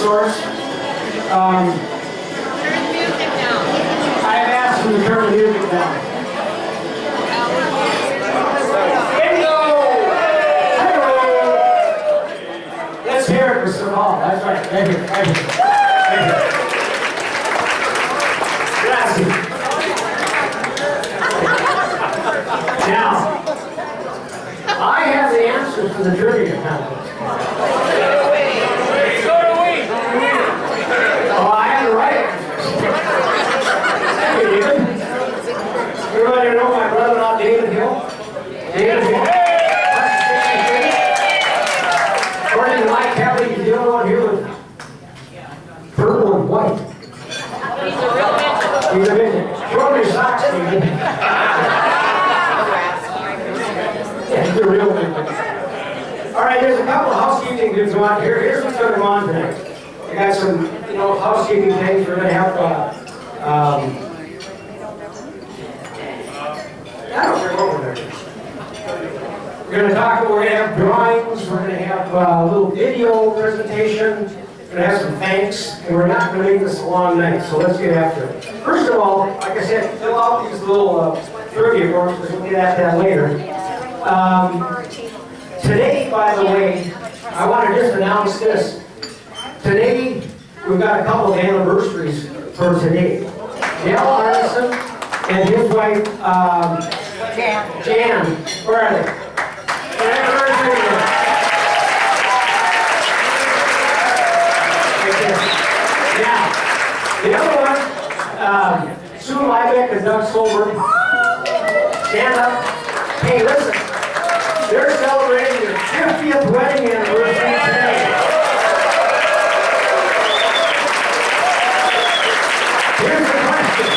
sorts. I have asked them to turn the music down. Let's hear it for Sir Paul. That's right. Thank you. Thank you. Thank you. Gracias. Now, I have the answers to the trivia contest. So do we. Oh, I have the right answers. Hey, David. Everybody know my brother-in-law, David Hill? David Hill. According to my Kelly, he's the only one here with purple and white. He's a real man. He's a midget. Show me your socks, David. Yeah, he's a real midget. All right, there's a couple of housekeeping things going on here. Here's what's going to go on tonight. We got some, housekeeping things. We're going to have, I don't care what we're doing. We're going to have drawings, we're going to have a little video presentation, we're going to have some thanks, and we're not going to make this a long night, so let's get after it. First of all, like I said, fill out these little trivia forms, because we'll get at that later. Today, by the way, I want to just announce this. Today, we've got a couple of anniversaries for today. Dale Arneson and his wife, Jan. Where are they? Yeah. The other one, Sue Liebeck and Doug Solberg. Stand up. Hey, listen. They're celebrating their 50th wedding anniversary today. Here's the question.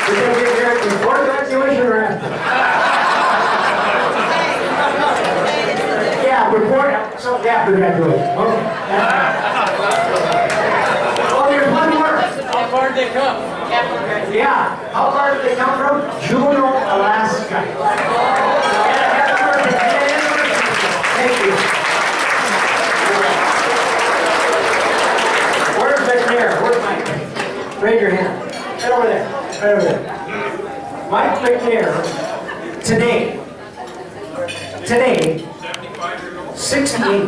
Did they get married before graduation or after? So after graduation. Okay. Well, there's one more. How far did they come? Yeah. How far did they come from? Juneau, Alaska. Thank you. Where's McNair? Where's Mike? Raise your hand. Right over there. Right over there. Mike McNair. Today. 68. 68.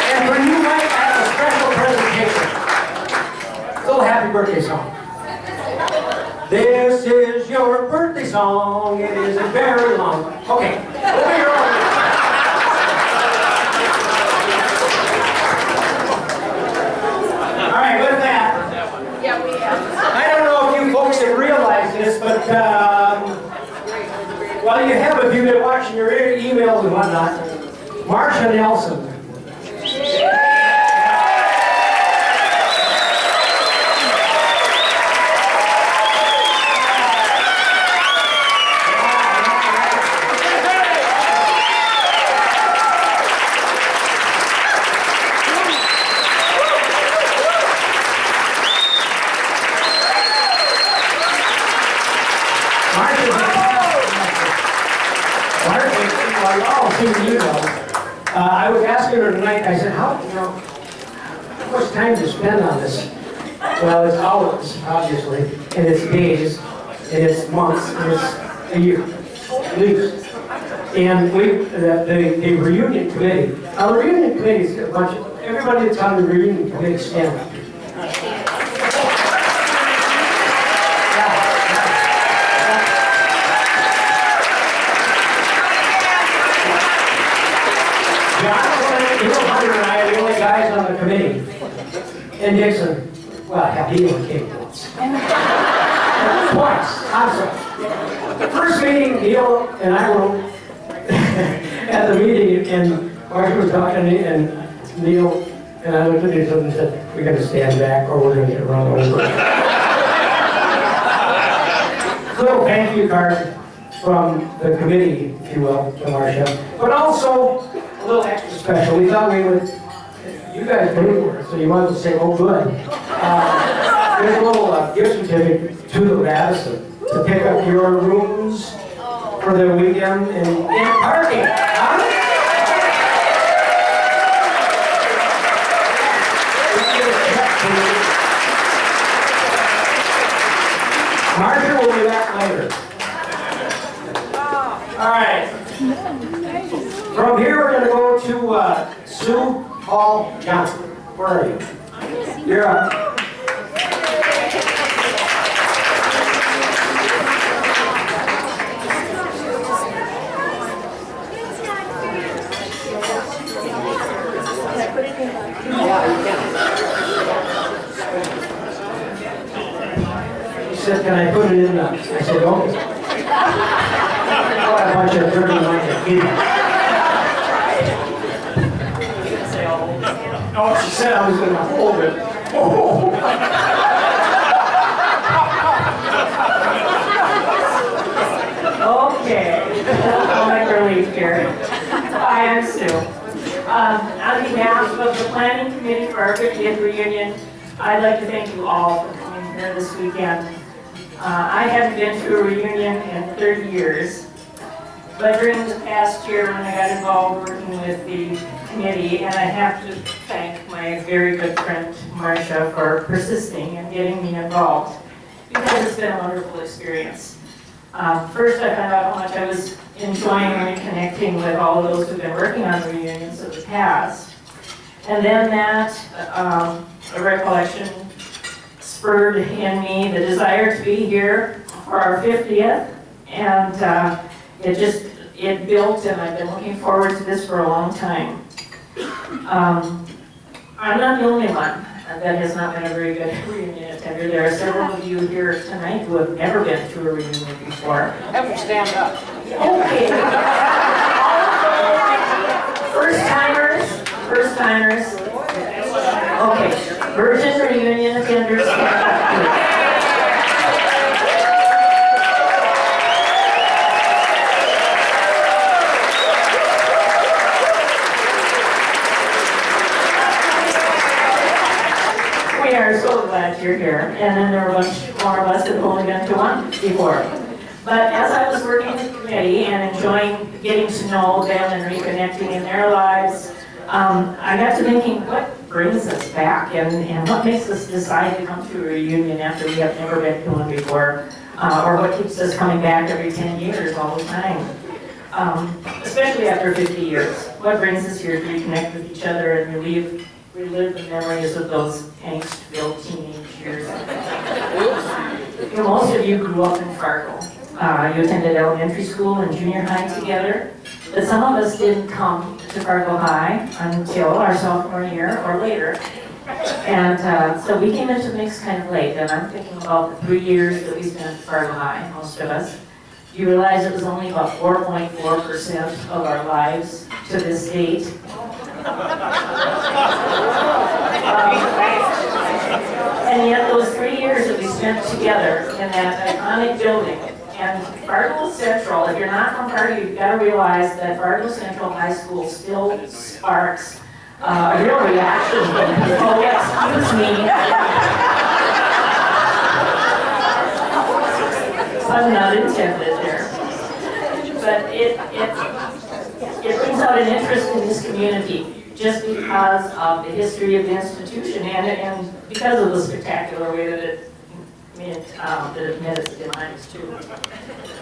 And for you, Mike, I have a special presentation. Little happy birthday song. This is your birthday song. It isn't very long. Okay. Over here. All right, with that. Yeah, we have. I don't know if you folks have realized this, but well, you have if you've been watching your emails and whatnot. Marsha Nelson. I was asking her tonight, I said, how much time to spend on this? Well, it's hours, obviously, and it's days, and it's months, and it's a year, at least. And the reunion committee, now the reunion committee is a bunch of, everybody that's on the reunion committee stand up. Committee. And Dixon, well, hell, he only came once. Twice, I'm sorry. The first meeting, Neil and I were at the meeting, and Marcia was talking to me, and Neil and I looked at each other and said, we got to stand back or we're going to get run over. Little thank you card from the committee, if you will, to Marcia. But also, a little extra special. We thought we would. You guys paid for it, so you might as well say, oh, good. There's a little gift certificate to the Radisson to pick up your rooms for the weekend and parking. Huh? Marcia will be back later. All right. From here, we're going to go to Sue Hall Johnson. Where are you? You're up. She said, can I put it in the... I said, okay. Oh, a bunch of dirty minded kids. Oh, she said I was going to hold it. Oh. Okay, I'll make relief here. Hi, I'm Sue. On behalf of the planning committee for our 50th reunion, I'd like to thank you all for coming here this weekend. I haven't been to a reunion in 30 years, but during the past year when I got involved working with the committee, and I have to thank my very good friend Marcia for persisting and getting me involved, because it's been a wonderful experience. First, I found out how much I was enjoying reconnecting with all of those who've been working on reunions of the past. And then that a recollection spurred in me the desire to be here for our 50th. And it built, and I've been looking forward to this for a long time. I'm not the only one that has not been a very good reunion attender. There are several of you here tonight who have never been to a reunion before. Ever stand up. Okay. First timers. Okay, virgin reunion attenders. We are so glad you're here. And then there are a bunch more of us that have only been to one before. But as I was working with the committee and enjoying getting to know them and reconnecting in their lives, I got to thinking, what brings us back and what makes us decide to come to a reunion after we have never been to one before, or what keeps us coming back every 10 years all the time, especially after 50 years. What brings us here to reconnect with each other and relive the memories of those angst-filled teenage years. Most of you grew up in Fargo. You attended elementary school and junior high together, but some of us didn't come to Fargo High until our sophomore year or later. And so we came into the mix kind of late, and I'm thinking about the 3 years that we spent at Fargo High, most of us. Do you realize it was only about 4.4% of our lives to this date? And yet those 3 years that we spent together in that iconic building, and Fargo Central, if you're not from Fargo, you've got to realize that Fargo Central High School still sparks a real reaction. Oh, excuse me. I'm not intended there. But it brings out an interest in this community just because of the history of the institution and because of the spectacular way that it met its demise too.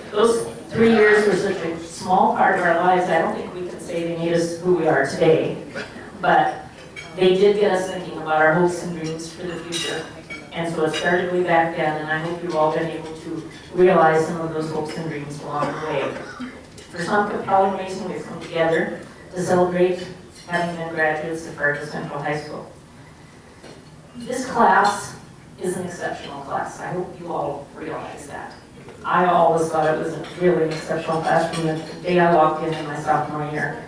Those 3 years were such a small part of our lives, I don't think we can say they made us who we are today. But they did get us thinking about our hopes and dreams for the future. And so it started way back then, and I hope you've all been able to realize some of those hopes and dreams along the way. For some compelling reason, we've come together to celebrate having been graduates of Fargo Central High School. This class is an exceptional class. I hope you all realize that. I always thought it was a really exceptional class from the day I walked in my sophomore year.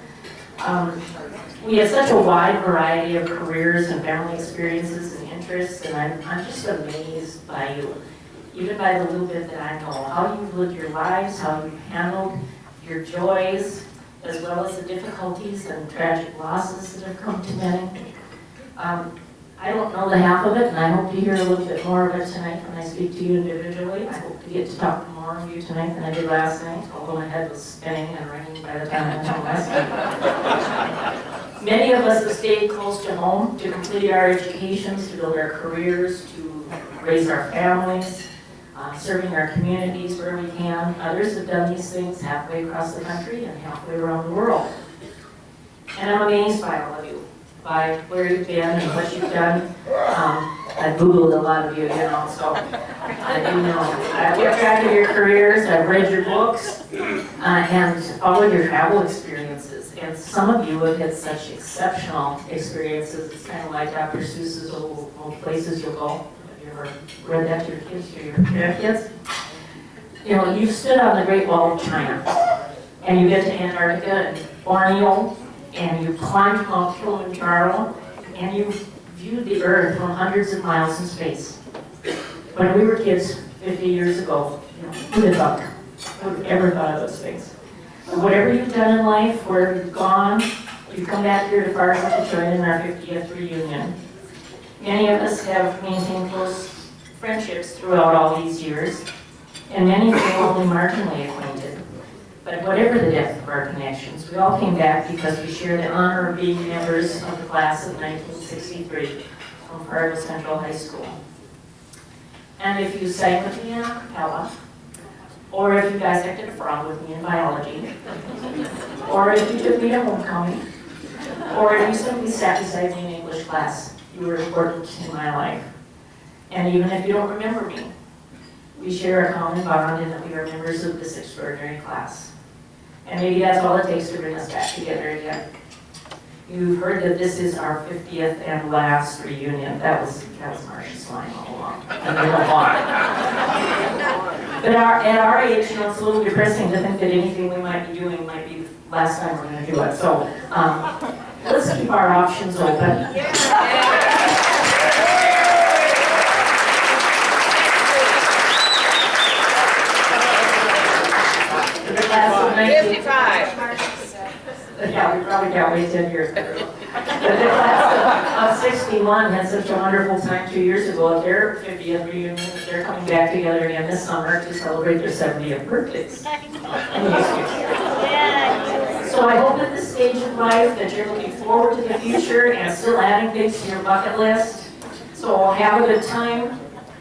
We have such a wide variety of careers and family experiences and interests, and I'm just amazed by you, even by the little bit that I know, how you've lived your lives, how you've handled your joys, as well as the difficulties and tragic losses that have come to many. I don't know the half of it, and I hope to hear a little bit more of it tonight when I speak to you individually. I hope to get to talk to more of you tonight than I did last night, although my head was spinning and ringing by the time I went home last night. Many of us have stayed close to home to complete our educations, to build our careers, to raise our families. serving our communities where we can. Others have done these things halfway across the country and halfway around the world. And I'm amazed by all of you, by where you've been and what you've done. I Googled a lot of you, so I do know. I've kept track of your careers, I've read your books, and followed your travel experiences. And some of you have had such exceptional experiences. It's kind of like Dr. Seuss's old places you'll go. Have you ever read that to your kids or your grandkids? You've stood on the Great Wall of China, and you get to Antarctica and Borneo, and you climbed Mount Kilimanjaro, and you viewed the Earth from hundreds of miles in space. When we were kids 50 years ago, who'd have thought? Who would have ever thought of those things? But whatever you've done in life, wherever you've gone, you've come back here to Fargo to join in our 50th reunion. Many of us have maintained close friendships throughout all these years, and many feel only marginally acquainted. But whatever the depth of our connections, we all came back because we share the honor of being members of the class of 1963 from Fargo Central High School. And if you sang with me in a cappella, or if you dissected a frog with me in biology, or if you took me to homecoming, or if you simply sat beside me in English class, you were important in my life. And even if you don't remember me, we share a common bond in that we are members of this extraordinary class. And maybe that's all it takes to bring us back together again. You've heard that this is our 50th and last reunion. That was Marcia's line all along. And we don't want it. But at our age, it's a little depressing to think that anything we might be doing might be the last time we're going to do it. So let's keep our options open. The class of 55. Yeah, we probably got way 10 years ago. But the class of 61 had such a wonderful time 2 years ago at their 50th reunion that they're coming back together again this summer to celebrate their 70th birthdays. So I hope at this stage of life that you're looking forward to the future and still adding things to your bucket list. So have a good time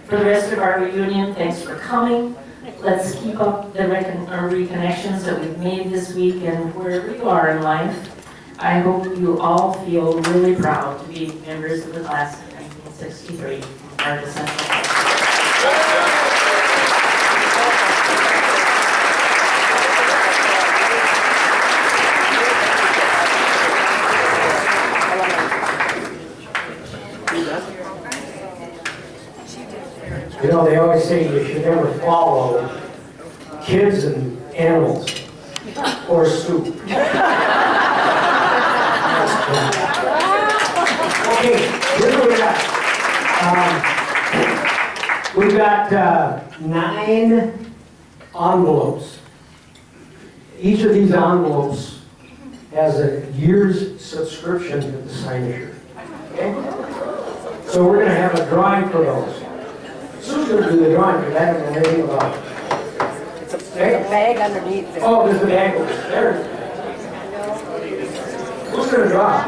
for the rest of our reunion. Thanks for coming. Let's keep up the reconnections that we've made this week, and wherever you are in life, I hope you all feel really proud to be members of the class of 1963 from Fargo Central High They always say you should never follow kids and animals or soup. Okay, here's what we got. We've got 9 envelopes. Each of these envelopes has a year's subscription to the signature. Okay? So we're going to have a drawing for those. Sue's going to do the drawing, because I don't know anything about it. There's a bag underneath there. Oh, there's a bag. There. Who's going to draw?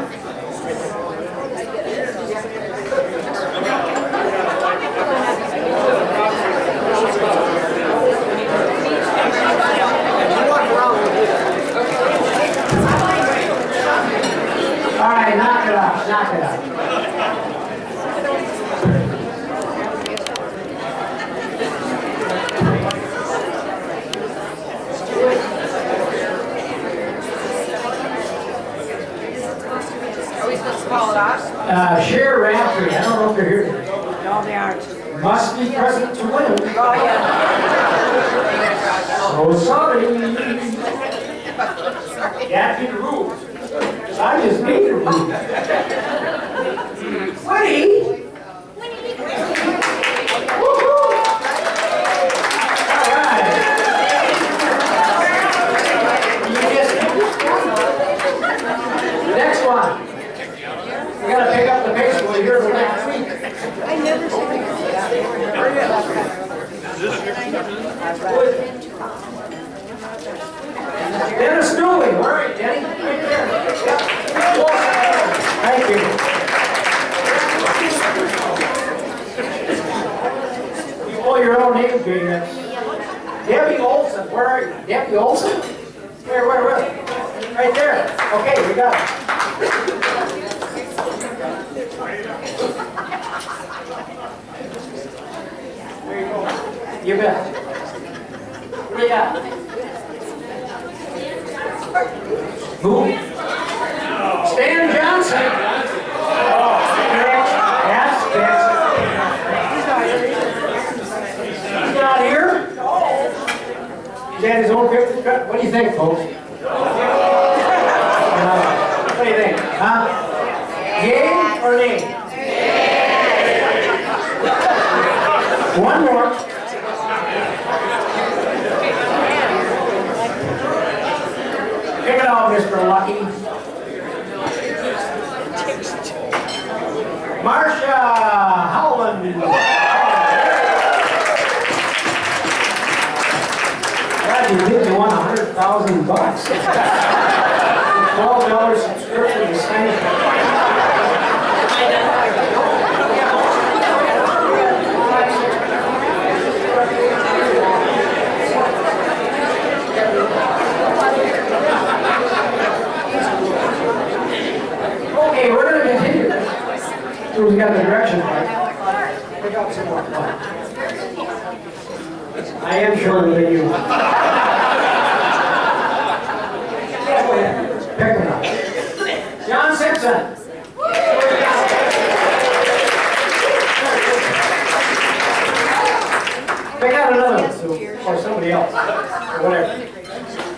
All right, knock it out. Knock it out. Call it off. Share Rafferty, I don't know if they're here. No, they aren't. Must be present to win. Oh, yeah. So sorry. Gotta be the rules. I just made the rules. Winnie! Woo-hoo! All right. Next one. We gotta pick up the pace when we're here for next week. I never said Dennis Dooley, all right, Denny. Right there. Yep. Thank you. Okay, next. Debbie Olson, where are you? Debbie Olson? Where? Right there. Okay, we got it. There you go. You bet. What do you got? Who? Stan Johnson. Oh, that's fixed. He's not here? He's had his own picture cut. What do you think, folks? What do you think? Huh? Yay or nay? One more. Pick it out, Mr. Lucky. Marcia Howland. God, you didn't want $100,000. $12 subscription to sign. Okay, we're going to continue this. So we got the direction right. We got some more fun. I am shorter than you. Pick it up. John Simpson. Pick out another one, or somebody else, or whatever.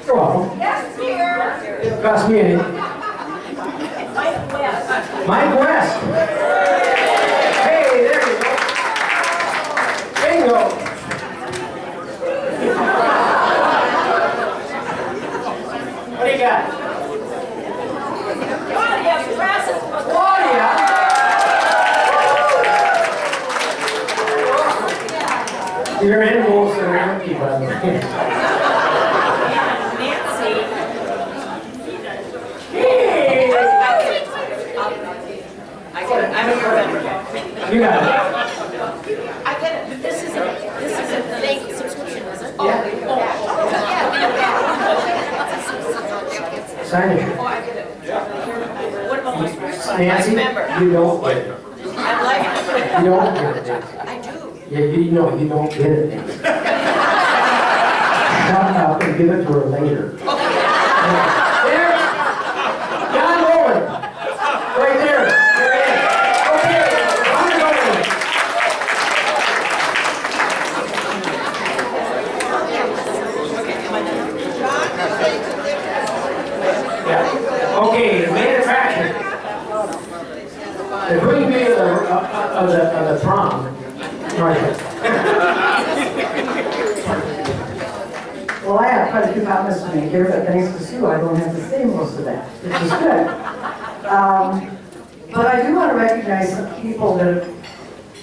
You're welcome. It cost me anything. Mike West. Hey, there you go. Bingo. What do you got? Claudia. Your animals are empty, by the way. Nancy. I'm a member. You got it. I get it. This is a fake subscription, is it? Yeah. Sign it. Oh, I get it. What about my first one? Nancy, Member. you don't get it. I'm like a member. You don't get it, Nancy. I do. Yeah, you know you don't get it, Nancy. Shut up and give it to her later. There. John Owen. Right there. You're in. Okay. John Owen. Yeah. Okay, the main attraction. The queen bee of the prom. Right. Well, I have quite a few comments to make here, but thanks to Sue, I don't have to say most of that, which is good. But I do want to recognize some people that have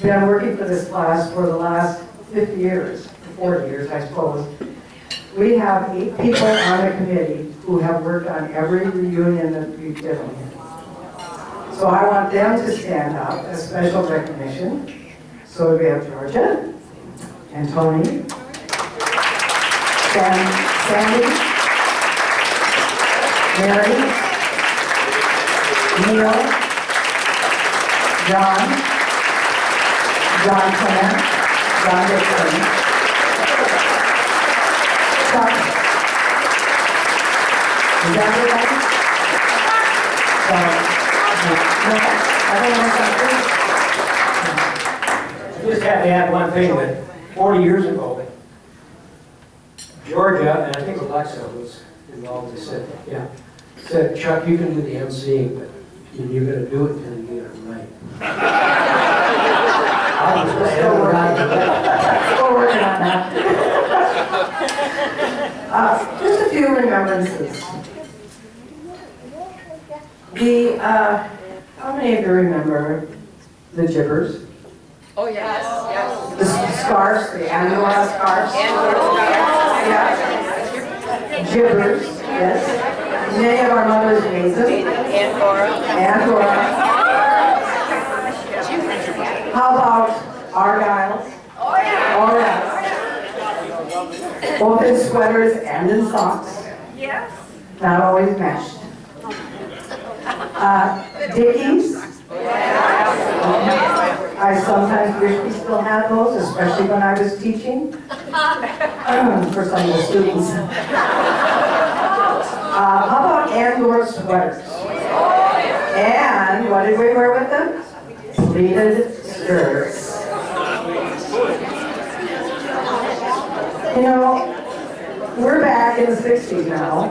been working for this class for the last 50 years, 40 years, I suppose. We have 8 people on the committee who have worked on every reunion that we've given here. So I want them to stand up as special recognition. So we have Georgia and Tony, Sandy, Mary, Neil, John Clement, John Dixon, Chuck. Is that everybody? I don't know something. I just have to add one thing that 40 years ago, Georgia, and I think Alexa was involved, said, Chuck, you can do the emceeing, but you're going to do it until you get it right. I was still Working on that. Just a few remembrances. How many of you remember the Jibbers? Oh, yes, yes. The scarves, the annual scarves? Yeah. Jibbers, yes. Many of our mothers made them. And Laura. And Laura. How about Argyles? Oh, yeah. both in sweaters and in socks. Yes. Not always matched. Dickies. I sometimes wish we still had those, especially when I was teaching for some of the students. How about Andor sweaters? And what did we wear with them? Pleated skirts. You know, we're back in the 60s now.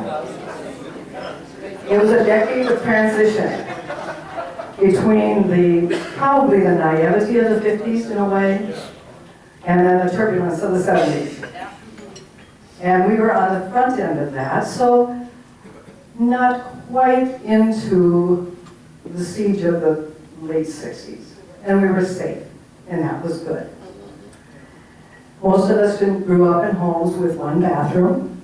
It was a decade of transition between probably the naivety of the 50s in a way, and then the turbulence of the 70s. And we were on the front end of that, so not quite into the siege of the late 60s. And we were safe, and that was good. Most of us grew up in homes with one bathroom,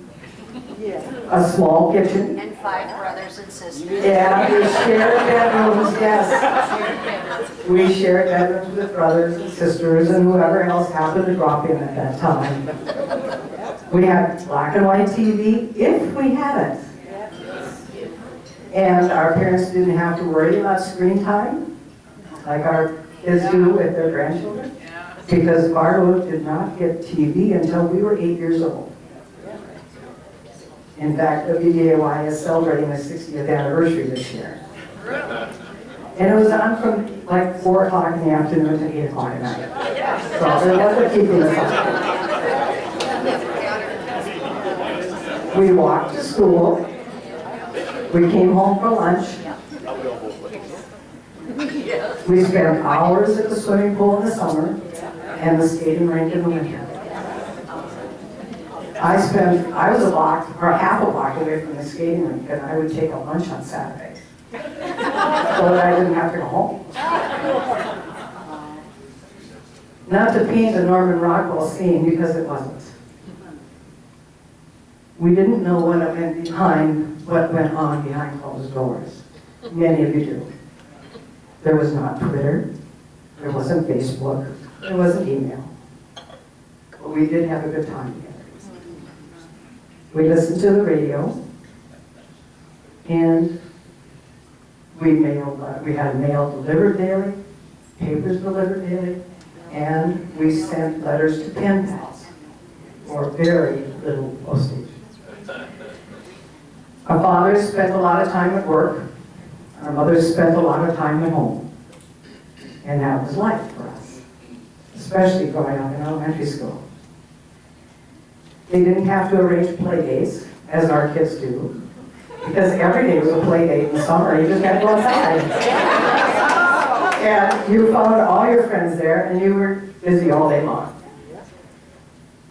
a small kitchen. And 5 brothers and sisters. Yeah, we shared bedrooms, yes. We shared bedrooms with brothers and sisters and whoever else happened to drop in at that time. We had black and white TV, if we had it. And our parents didn't have to worry about screen time, like our kids do with their grandchildren. Because Fargo did not get TV until we were 8 years old. In fact, WDAY is celebrating the 60th anniversary this year. And it was on from like 4 o'clock in the afternoon to 8 o'clock at night. So there wasn't keeping us up. We walked to school. We came home for lunch. We spent hours at the swimming pool in the summer and the skating rink in the winter. I was a block, or half a block away from the skating rink, and I would take a lunch on Saturdays so that I didn't have to go home. Not to paint the Norman Rockwell scene, because it wasn't. We didn't know what went on behind closed doors. Many of you do. There was not Twitter, there wasn't Facebook, there wasn't email. But we did have a good time together. We listened to the radio, and we had mail delivered daily, papers delivered daily, and we sent letters to pen pals for very little postage. Our fathers spent a lot of time at work. Our mothers spent a lot of time at home. And that was life for us, especially growing up in elementary school. They didn't have to arrange play dates, as our kids do, because every day was a play date in the summer. You just had to go outside. And you found all your friends there, and you were busy all day long.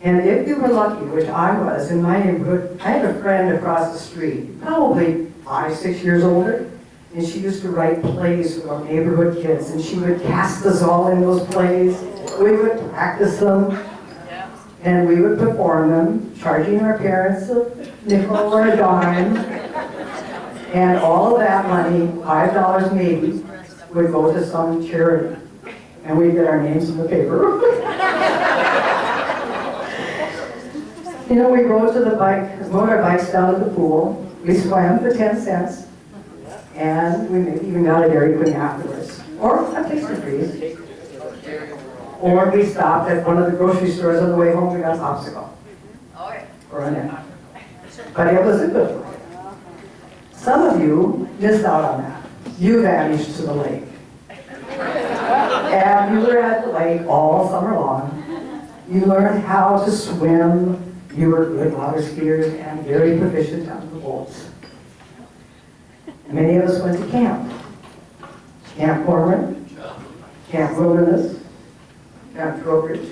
And if you were lucky, which I was in my neighborhood, I had a friend across the street, probably 5, 6 years older, and she used to write plays for our neighborhood kids, and she would cast us all in those plays. We would practice them, and we would perform them, charging our parents a nickel or a dime. And all of that money, $5 maybe, would go to some charity. And we'd get our names in the paper. You know, we rode our bikes down to the pool. We swam for 10 cents. And we maybe even got a Dairy Queen afterwards. Or a tasty freeze. Or we stopped at one of the grocery stores on the way home, we got a popsicle. Or a nip. But it was a good one. Some of you missed out on that. You vanished to the lake. And you were at the lake all summer long. You learned how to swim. You were good water skiers and very proficient on the boats. Many of us went to camp. Camp Corcoran, Camp Wilderness, Camp Trowbridge,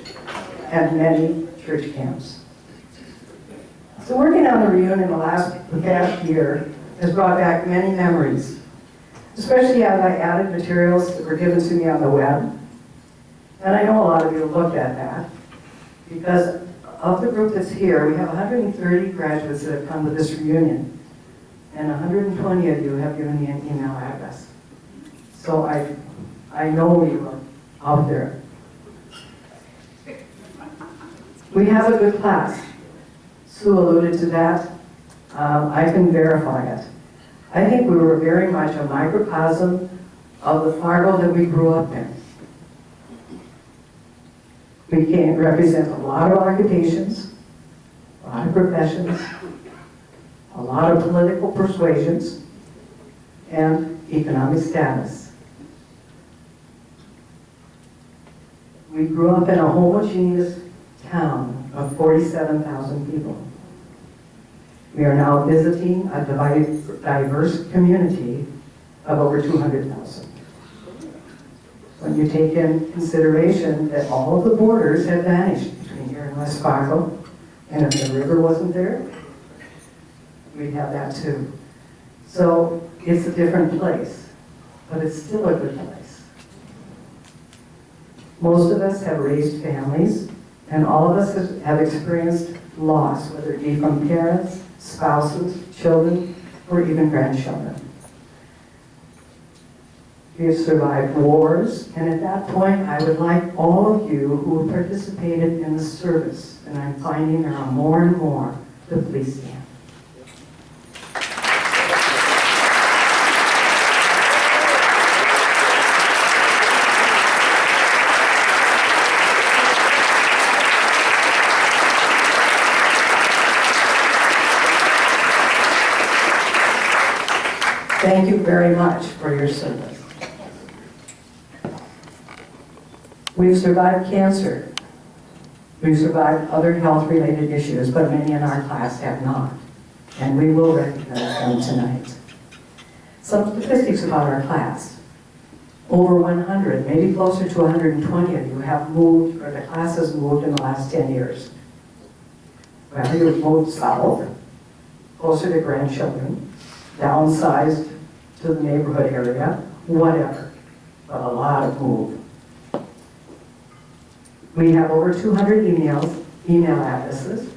and many church camps. So working on the reunion the past year has brought back many memories, especially as I added materials that were given to me on the web. And I know a lot of you looked at that, because of the group that's here, we have 130 graduates that have come to this reunion, and 120 of you have given me an email address. So I know you are out there. We have a good class. Sue alluded to that. I can verify it. I think we were very much a microcosm of the Fargo that we grew up in. We can represent a lot of occupations, a lot of professions, a lot of political persuasions, and economic status. We grew up in a homogeneous town of 47,000 people. We are now visiting a diverse community of over 200,000. When you take in consideration that all of the borders have vanished between here and West Fargo, and if the river wasn't there, we'd have that too. So it's a different place, but it's still a good place. Most of us have raised families, and all of us have experienced loss, whether it be from parents, spouses, children, or even grandchildren. We have survived wars, and at that point, I would like all of you who participated in the service, and I'm finding there are more and more, to please stand. Thank you very much for your service. We've survived cancer. We've survived other health-related issues, but many in our class have not. And we will recognize them tonight. Some statistics about our class. Over 100, maybe closer to 120 of you have moved, or the class has moved in the last 10 years. Whether you've moved south, closer to grandchildren, downsized to the neighborhood area, whatever, but a lot of move. We have over 200 email addresses.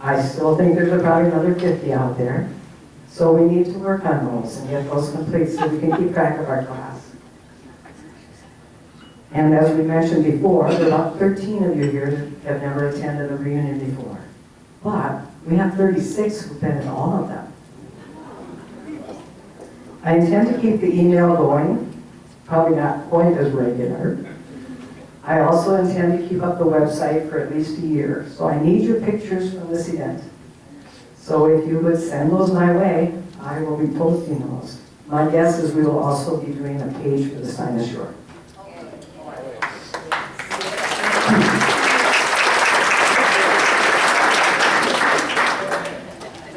I still think there's probably another 50 out there. So we need to work on those and get those complete so we can keep track of our class. And as we mentioned before, there are about 13 of you here that have never attended a reunion before. But we have 36 who've been in all of them. I intend to keep the email going, probably not quite as regular. I also intend to keep up the website for at least a year, so I need your pictures from this event. So if you would send those my way, I will be posting those. My guess is we will also be doing a page for the Cynosure.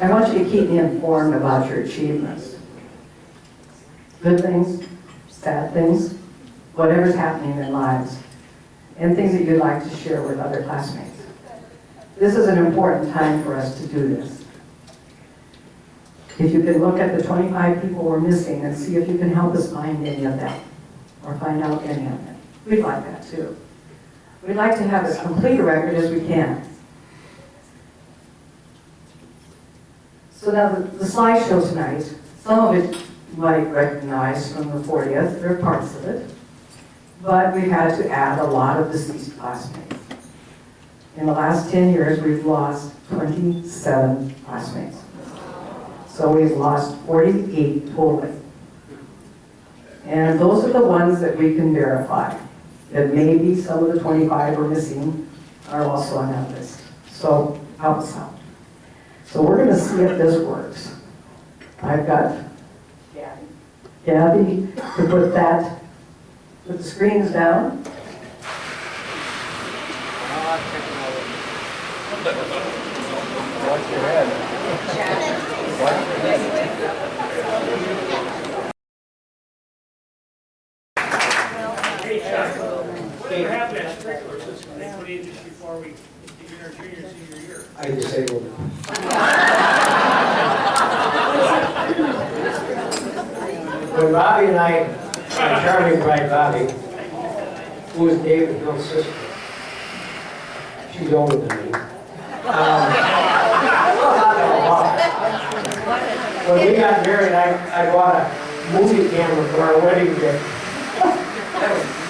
I want you to keep me informed about your achievements. Good things, sad things, whatever's happening in their lives, and things that you'd like to share with other classmates. This is an important time for us to do this. If you can look at the 25 people we're missing and see if you can help us find any of them, or find out any of them. We'd like that too. We'd like to have as complete a record as we can. So now the slideshow tonight, some of it you might recognize from the 40th, there are parts of it, but we've had to add a lot of deceased classmates. In the last 10 years, we've lost 27 classmates. So we've lost 48 totally. And those are the ones that we can verify, that maybe some of the 25 we're missing are also on that list. So help us out. So we're going to see if this works. I've got Gabby to put the screens down. Watch your head. Watch your head. What happened at sprinkler system? They put in just before we begin our junior, senior year. I disabled it. When Bobby and Charlie bride Bobby, who is David Bill's sister, she's older than me. When we got married, I bought a movie camera for our wedding day.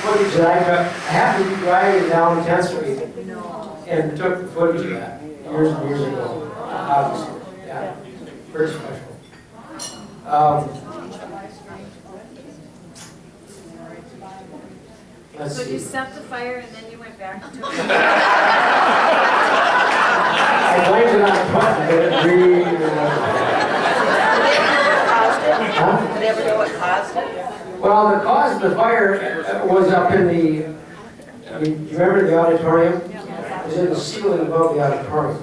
Footage that I happened to be driving down 10th Street and took the footage of that years and years ago. obviously, yeah, very special. Um, Let's So you see. set the fire and then you went back to it? I blamed it on Clinton, but it really Huh? Did they ever know what caused it? Well, the cause of the fire was up in the, I mean, you remember the auditorium? It was in the ceiling above the auditorium.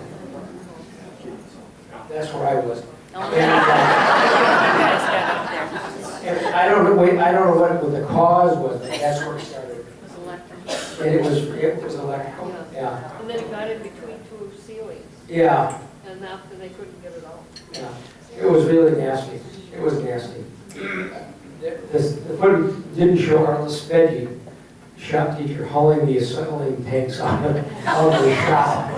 That's where I was. And I don't know, I don't know what the cause was, but that's where it started. And it was electrical, yeah. And then it got in between two ceilings, Yeah, and after they couldn't get it out. yeah. It was really nasty. It was nasty. The footage didn't show Arliss Veggie, shop teacher, hauling the acetylene tanks out of the shop.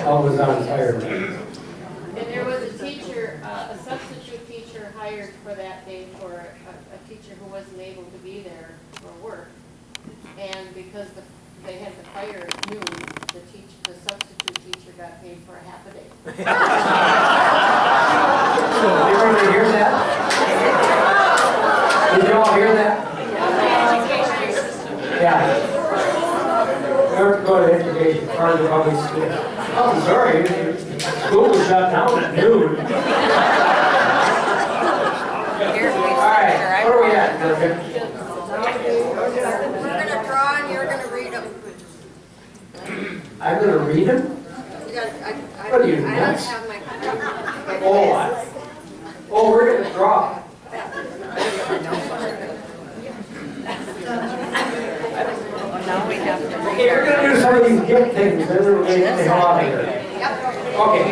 All was on fire. And there was a teacher, a substitute teacher hired for that day for a teacher who wasn't able to be there for work. And because they had the fire at noon, the substitute teacher got paid for a half a day. Everybody hear that? Did you all hear that? Yeah. We're going to education, Fargo Public School. Oh, I'm sorry, school was shut down at noon. All right, where are we at? We're gonna draw and you're gonna read them. I'm gonna read them? What are you, nuts? I don't have my. Oh, we're gonna draw. Now we have to read. Okay, we're gonna do some of these gift things, then we're gonna get the hell out of here. Okay,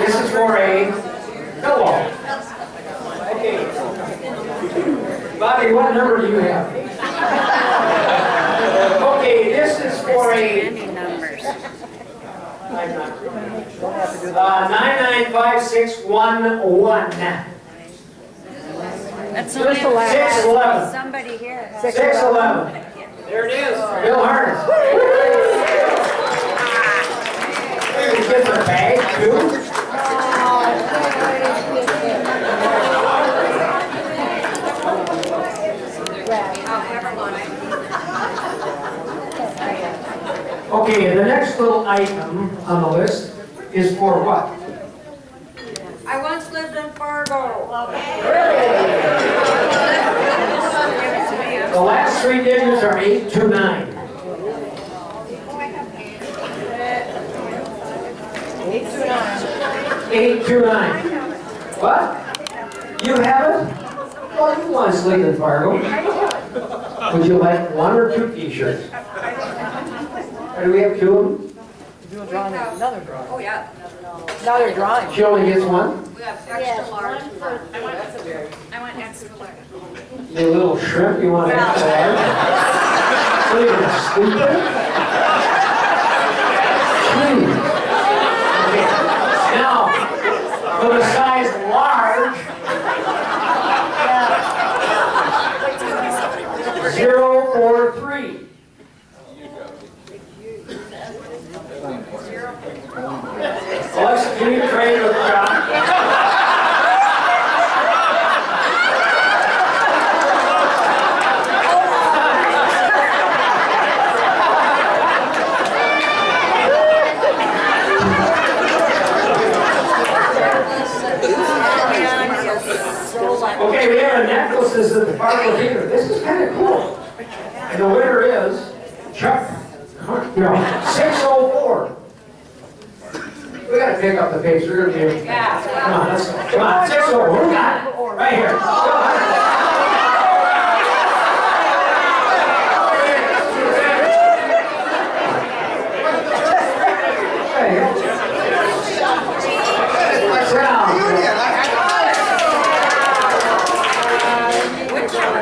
this is for a pillow. Okay. Bobby, what number do you have? Okay, this is for a... Any numbers. 995611. That's 611. somebody here. 611. There it is. Bill Harness. You get the bag too? Okay, the next little item on the list is for what? I once lived in Fargo. The last three digits are 829. 829. What? You have it? Well, you once lived in Fargo. Would you like one or two t-shirts? Or do we have two of them? Do a drawing, another drawing. Oh, yeah. Another drawing. She only gets one? We have extra large. I want extra large. You little shrimp, you want extra large? What are you gonna sleep there? Jeez. Okay. Now, for the size large, 043. Alexa, can you trade with John? Okay, we have a necklaces at the Fargo Theater. This is kind of cool. And the winner is Chuck, no, 604. We gotta pick up the pace. We're gonna be able to. Come on, let's go. Come on, 604. Who got it? Right here. Go on.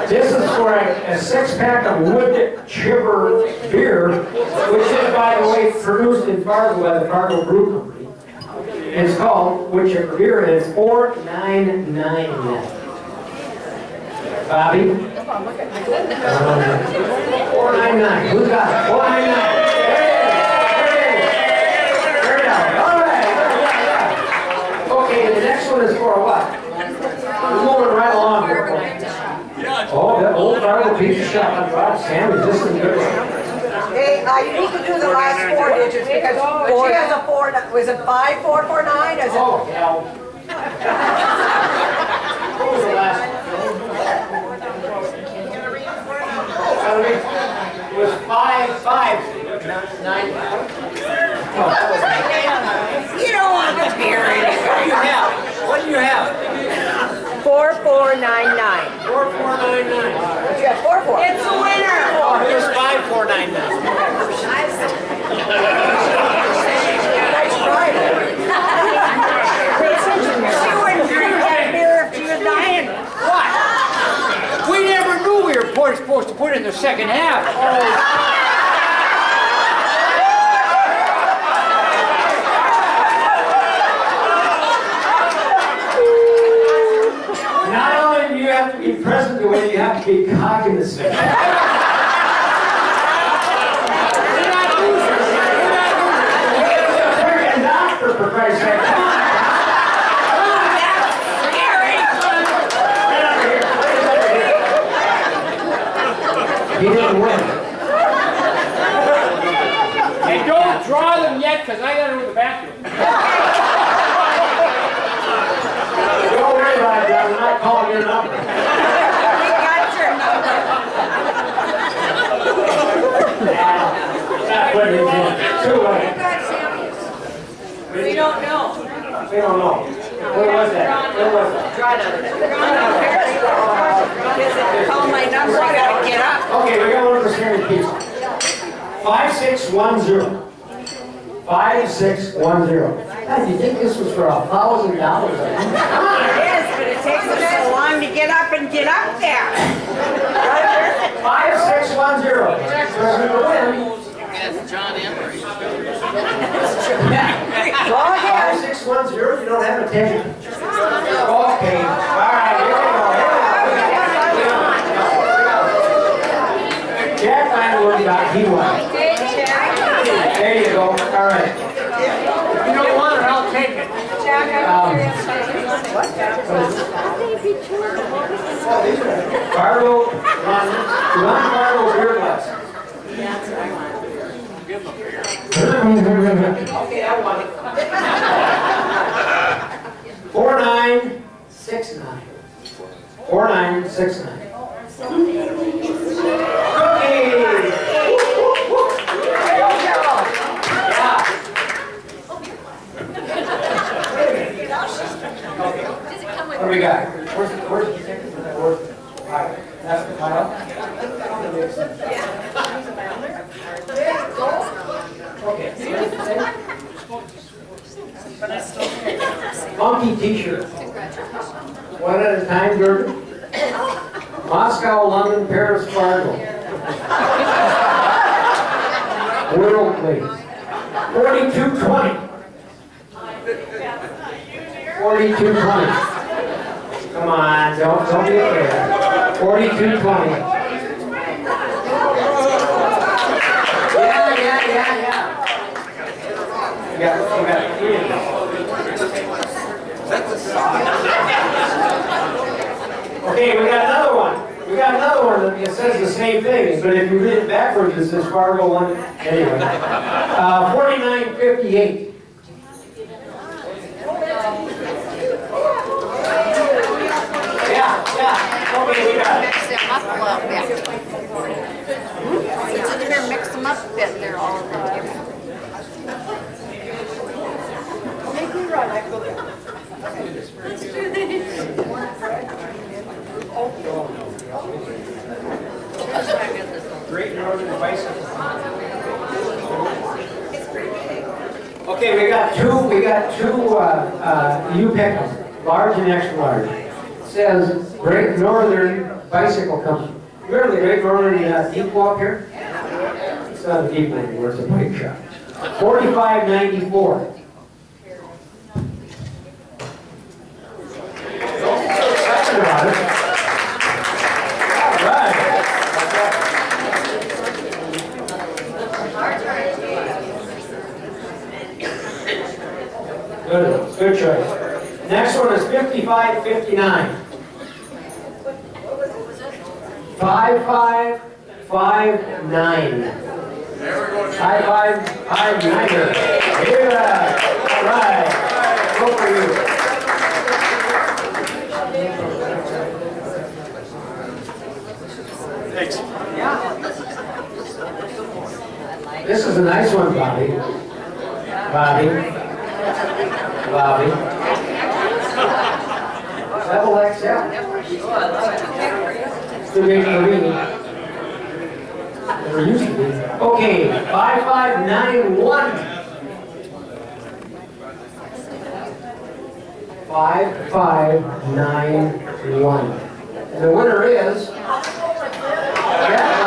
This is for a six-pack of wood chipper beer, which is, by the way, produced in Fargo by the Fargo Brew Company. It's called wood chipper beer, and it's $4.99. Bobby? $4.99. Who's got it? $4.99. There it is. There it is. Yeah, God, Sam, is this is good? Hey, you need to do the last four digits because she has a four, was it 5449? Is it? Oh, hell. What was the last one? It was 5595. You don't want to hear it. What do you have? What do you have? 4499. 4499. What you have? 44. It's a winner. Oh, here's 5499. Nice try. She wouldn't drink that beer if she was dying. What? We never knew we were supposed to put it in the second half. Not only do you have to be present to win, you have to be cognizant. We're not losers. We're not losers. You're a doctor, for Christ's sake. Come on. He didn't win. And don't draw them yet, because I gotta go to the bathroom. Don't worry about it, John. I'm not calling your number. We got your number. Not putting it in. Too late. We don't know. We don't know. Where was that? Where was it? Call my number, I gotta get up. Okay, we got one for Scary Pizza. 5610. 5610. God, you think this was for $1,000? It is, but it takes us so long to get up and get up there. 5610. President to win. Go ahead. 5610, you don't have a ticket. Okay, all right, here we go. Jack Langwood got he won. There you go, all right. If you don't want it, I'll take it. Fargo, run Fargo beer glass. Okay, I won it. 4969. 4969. Cookies! Yeah. What do we got? Where's the ticket for that? Where's the file? That's the file? Okay. Funky t-shirt. One at a time, Jordan. Moscow, London, Paris, Fargo. World, please. 4220. 4220. Come on, don't be afraid. 4220. Yeah. You got three of them. Okay, we got another one. We got another one that says the same thing, but if you read it backwards, it says Fargo London. Anyway, 4958. Yeah. Okay, we got it. Mix them up a little bit. It's in there, mix them up a bit, they're all in there. Great Northern Bicycle. Okay, we got two, you pick them, large and extra large. It says Great Northern Bicycle Company. Remember the Great Northern Depot up here? It's not a depot anymore, it's a bike shop. 4594. Don't get so excited about it. All right. Good choice. Next one is 5559. 5559. 559. 5559er. Yeah. All right. Go for you. Thanks. This is a nice one, Bobby. Bobby. Bobby. Double XL. Too big for me. Never used to be. Okay, 5591. 5591. And the winner is. Yeah,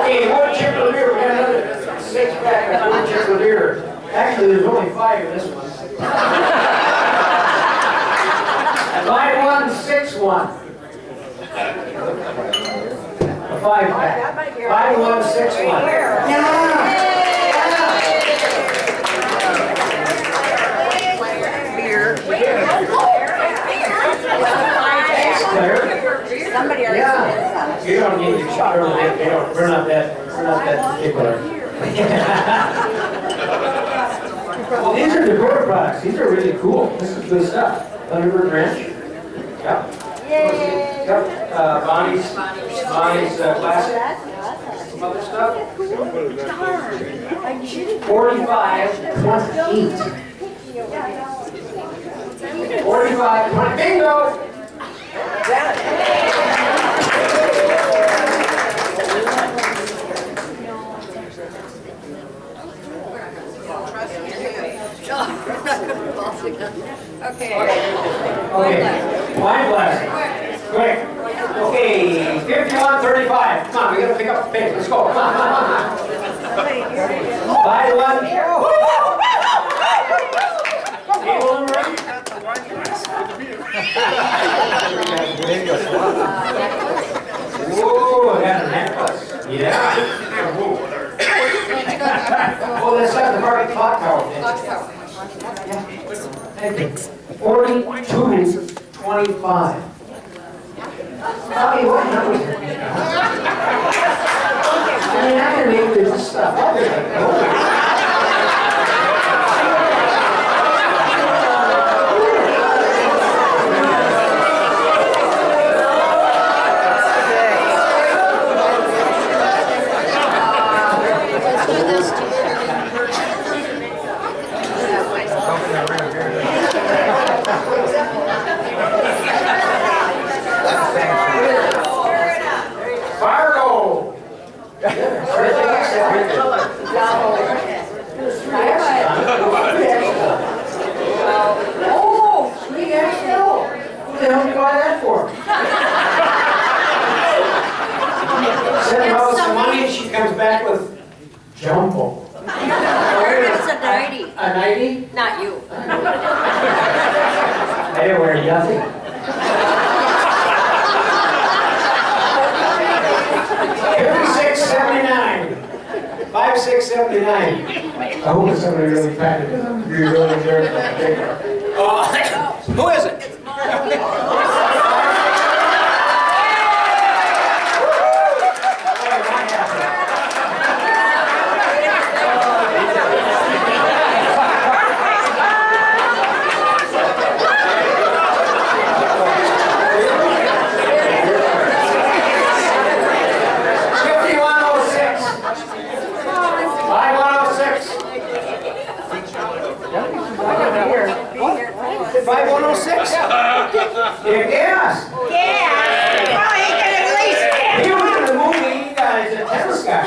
okay, one chip of beer. We got another 6-pack of one chip of beer. Actually, there's only 5 in this one. 5161. A 5-pack. 5161. Claire? Somebody already Yeah. said You don't need to shot her. We're not that particular. Well, these are Dakota products. These are really cool. This is good stuff. Thunderbird Ranch. Yep. Yay! Yep. Bonnie's classic. Some other stuff. 4528. 4520. Bingo! Okay. Okay, wine glass. Quick. Okay, 5135. Come on, we gotta pick up the pace. Let's go. Come on, come on, come on. Buy one. Table number 8. Whoa, I got a necklace. Yeah. Oh, that's like the Barbie clock tower. Thank you. 4225. Bobby, what number is it? I mean, I can make this stuff up. Fargo! Oh, sweet XL. Who the hell did you buy that for? Send her out some money and she comes back with jumbo. It's a 90. A 90? Not you. I didn't wear nothing. 5679. I hope it's somebody really fat. You really deserve it. Who is it? Yes. He was in the movie. He's a tennis guy.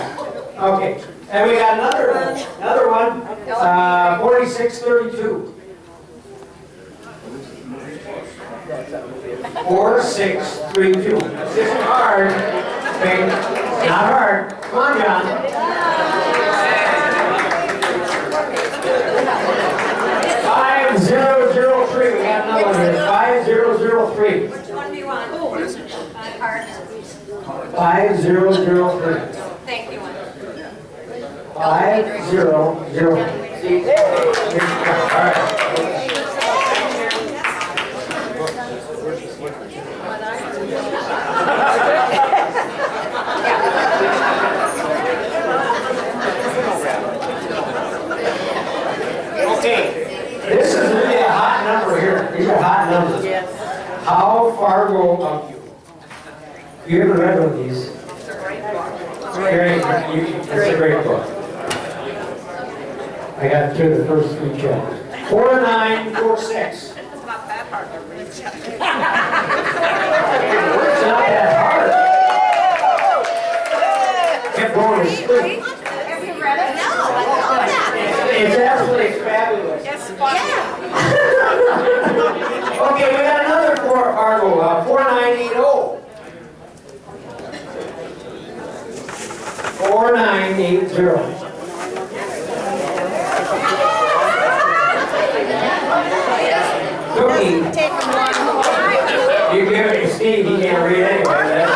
Okay, and we got another one. 4632. 4632. This is hard. Okay, not hard. Come on, John. 5 5003. Thank you. 5003. See? All right. Okay, this is really a hot number here. These are hot numbers. Yes. How Fargo of you? You ever read one of these? Great. It's a great book. I got through the first 3 chapters. 4946. It's not that hard to read. It's not that hard. Kept going to sleep. Have you read it? No, I love that. It's absolutely fabulous. It's funny. Okay, we got another Fargo, 4980. 4980. Cookie. You give it to Steve, he can't read anyway. That's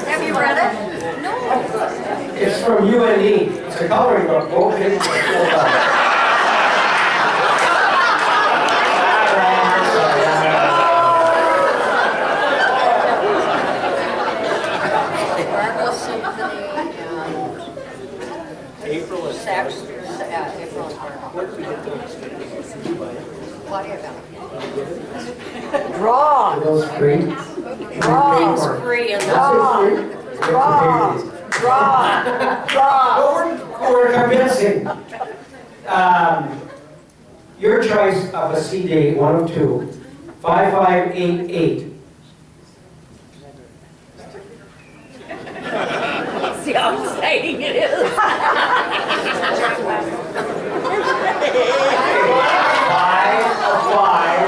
Have you read it? No. It's from UND. It's a coloring book. Both pages are full of Fargo Symphony and April is April and Fargo. Claudia Valley. Draw, those free. Everything's free and draw. We're convincing. Your choice of a CD, 1 of 2, 5588. See how exciting it is? 5 of 5.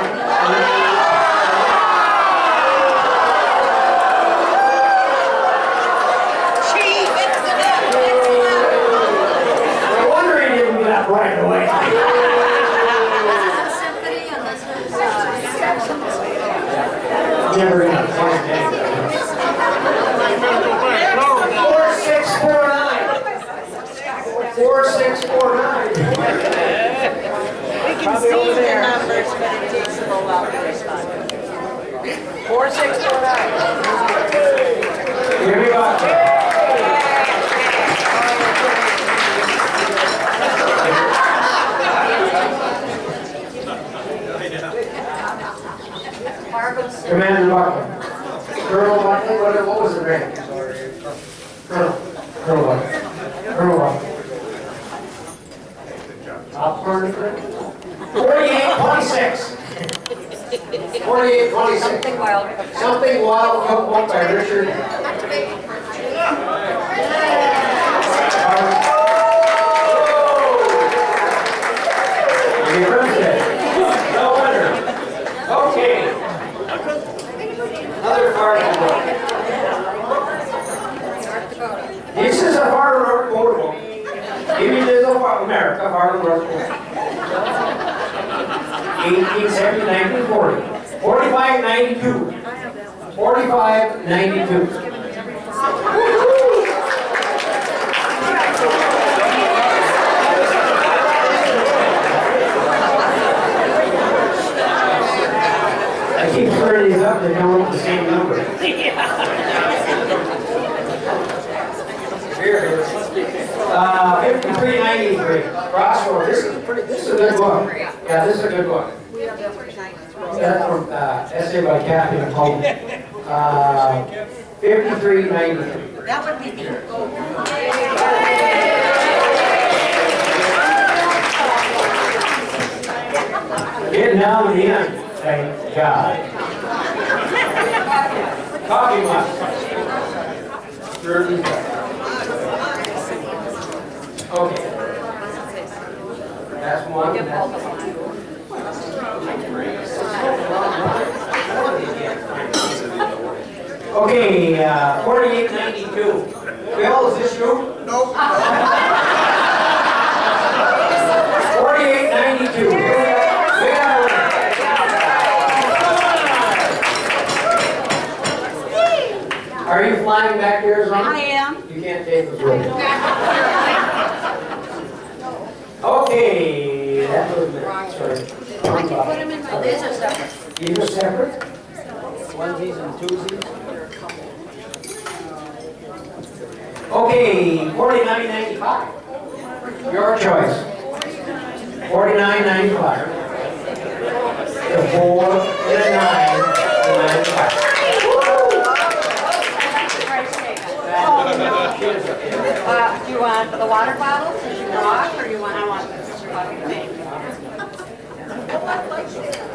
We're wondering if we got right away. Symphony and this is Never gonna find it. 4649. 4649. We can see the numbers, but it takes a little while to respond. 4649. Here we go. Fargo Symphony. Commander Buckley. Colonel Buckley, what was the rank? Colonel Buckley. Colonel Buckley. Top corner. 4826. 4826. Something wild. Something Wild cookbook by Richard. Happy birthday. No wonder. Okay. Another Fargo book. This is a Fargo North Dakota book. Maybe it is a America, Fargo North Dakota. 1870, 1940. 4592. 4592. I keep turning these up, they don't look the same number. Here it is. 5393. Crossroad. This is a good book. Yeah, this is a good book. That's from essay by Kathy McCollum. 5393. That would be me. Getting down to the end. Thank God. Coffee mug. Okay. That's one. Okay, 4892. Bill, is this you? Nope. 4892. on? I am. You can't take the room. Okay, that was it. Sorry. I can put them in my, these are separate. These are separate? Onesies and twosies. Okay, $49.95. Your choice. $49.95. The 4 and a 9 and 95. Do you want the water bottle since you brought, or do you want? I want this.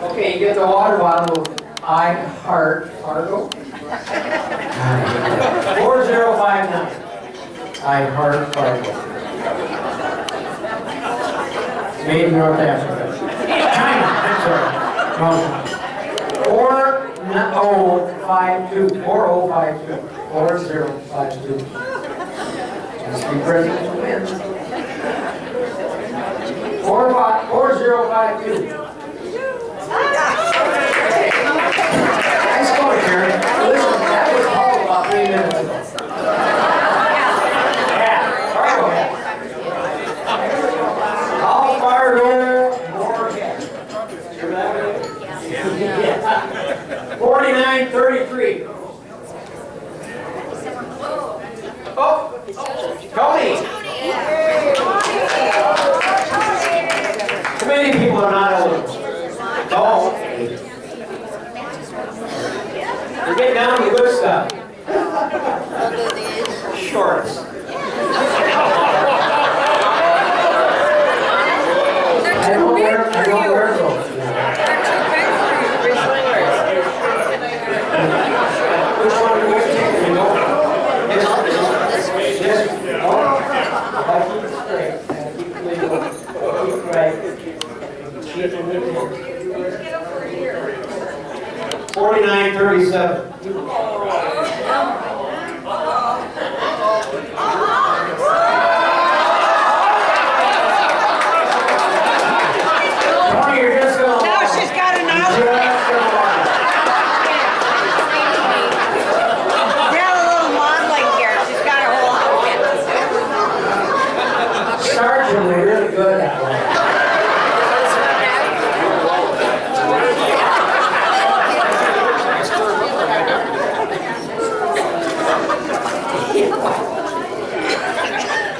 Okay, you get the water bottle. I Heart Fargo. 4059. I Heart Fargo. Made in North Africa. China, I'm sorry. 4052. 4052. 4052. Must be president to win. 4052. Nice going, Karen. Listen, that was called about 3 minutes ago. Yeah, Fargo hat. All Fargo, more hat. 4933. Oh, Tony. Too many people are not eligible. Oh. You get down to the good stuff. Shorts. I don't wear those. Which one are you taking? You know? This. Oh. I keep it straight. I keep it legal. Keep it right. Keep it legal. 4937. Tony, you're just gonna. Now she's got an Just outfit. gonna Got a little modeling here. She's got her whole outfit. Sergeant, we're really good at that.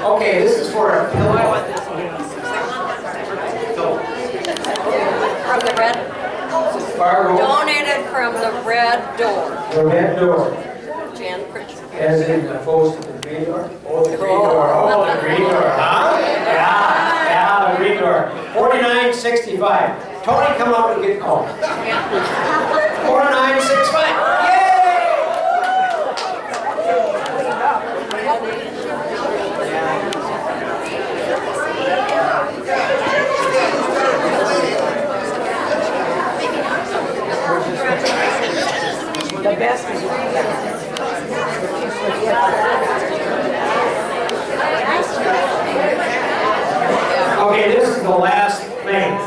Okay, this is for a pillow. From the red, Fargo, donated from the red door, the red door, Jan Pritchard. as in opposed to the green door. Oh, the green door. Oh, the green door. Huh? Yeah, the green door. 4965. Tony, come out and get called. 4965. Yay! The best is Okay, this is the last thing.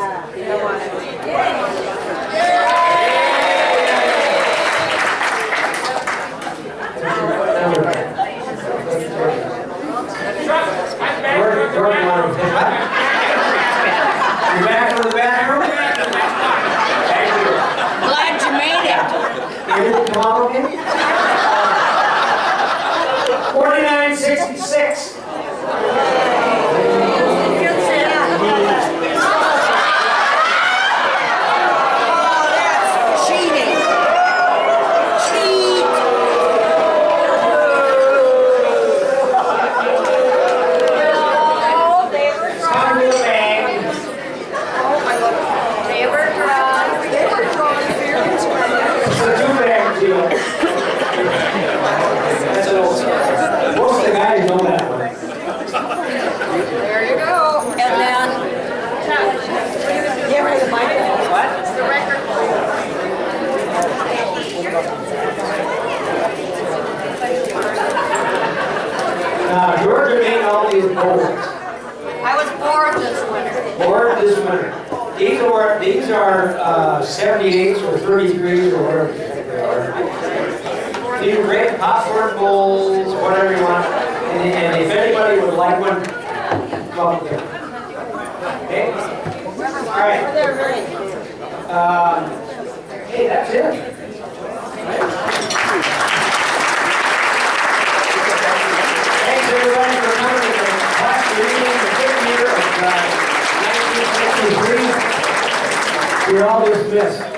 Jordan, wanna pick up? You back from the bathroom? Thank you. Glad you made it. You didn't come out okay? 4966. Cheating. Cheat. It's time to the bag. They were drawn. It's a two-bag deal. That's an old story. Most of the guys know that one. There you go. And then, Give her the microphone. What? the record. Georgia made all these goals. I was bored this winter. Board this winter. These are 78s or 33s or whatever the heck they are. You can rate popcorn bowls, whatever you want. And if anybody would like one, come up here. Okay? All right. Hey, that's it. Thanks everybody for coming to the class reading the 5th year of 1963. You're all dismissed.